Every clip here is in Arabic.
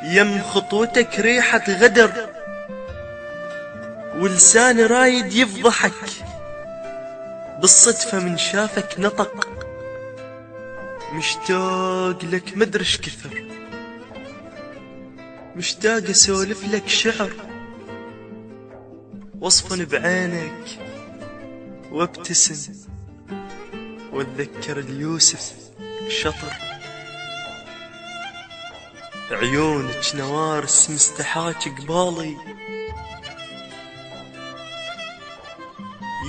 يم خطوتك ريحة غدر، ولسان رايد يفضحك، بالصدفة من شافك نطق. مشتاق لك مدرش كثر، مشتاق اسولف لك شعر، واصفن بعينك وابتسم، واتذكر اليوسف شطر. عيونك نوارس مستحاك قبالي،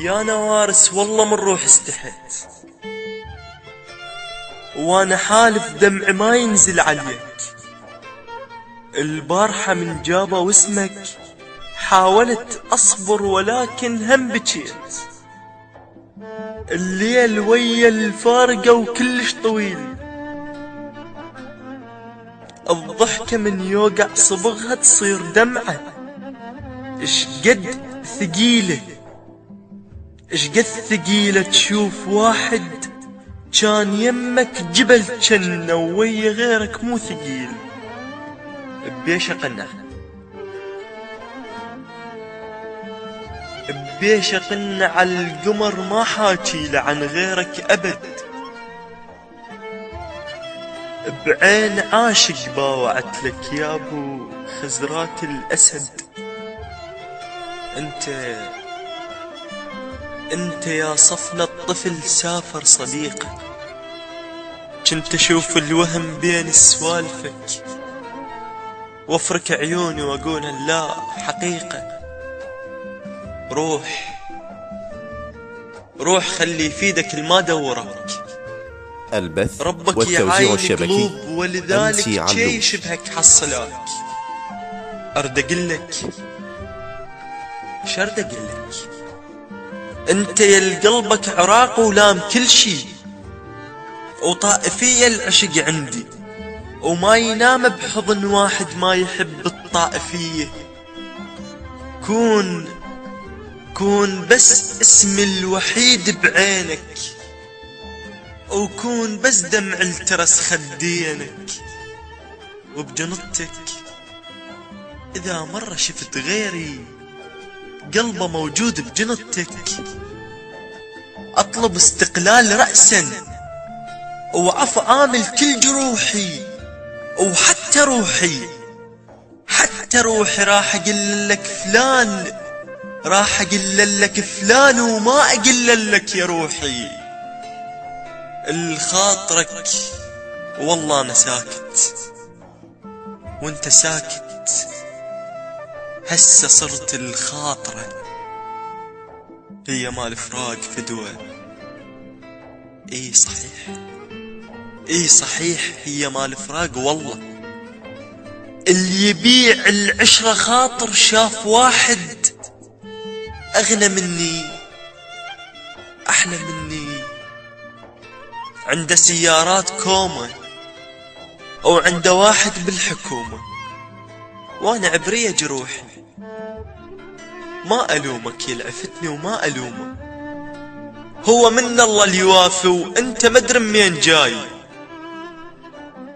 يا نوارس والله من روح استحيت، وانا حالف دمع ما ينزل عليك. البارحة من جابه واسمك حاولت اصبر ولكن هم بكيت. الليل ويا الفارقة وكلش طويل، الضحكة من يوقع صبغها تصير دمعة. اشقد ثقيلة، اشقد ثقيلة تشوف واحد كان يمك جبل جنة ويا غيرك مو ثقيل. بيش اقنع، بيش اقنع على القمر ما حاكيله عن غيرك ابد. بعين عاشق باوعت لك يا ابو خزرات الاسد. انت يا صفن الطفل سافر صديقك، كنت اشوف الوهم بين سوالفك، وافرك عيوني واقول لا حقيقة. روح خلي يفيدك الما دورك. البث ربك والتوزيع الشبكي قلوب ولذلك شي شبهك حصلاك. ارد اقلك شرد اقلك، انت يا قلبك عراق ولام كل شي، وطائفية العشق عندي، وما ينام بحضن واحد ما يحب الطائفية. كون بس اسم الوحيد بعينك، وكون بس دمع الترس خدينك. وبجنطك إذا مرة شفت غيري قلبه موجود بجنطك، أطلب استقلال رأسا وعفو عامل كل جروحي، وحتى روحي راح أقل لك فلان، راح أقل لك فلان وما أقل لك يا روحي. الخاطرك والله أنا ساكت وانت ساكت، هسه صرت الخاطرة هي مال فراق فدوة. اي صحيح هي مال فراق والله. اللي يبيع العشرة خاطر شاف واحد اغنى مني احلى مني، عنده سيارات كومة وعنده واحد بالحكومة، وانا عبرية جروحي. ما الومك يلعفتني وما الومه، هو من الله اللي يوافي وانت مدري منين جاي.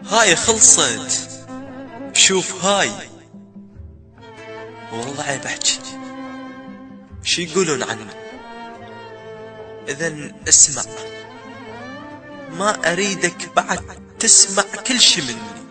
هاي خلصت، شوف هاي والله عيب احكي شي يقولون عنه. اذن اسمع، ما اريدك بعد تسمع كل شي مني.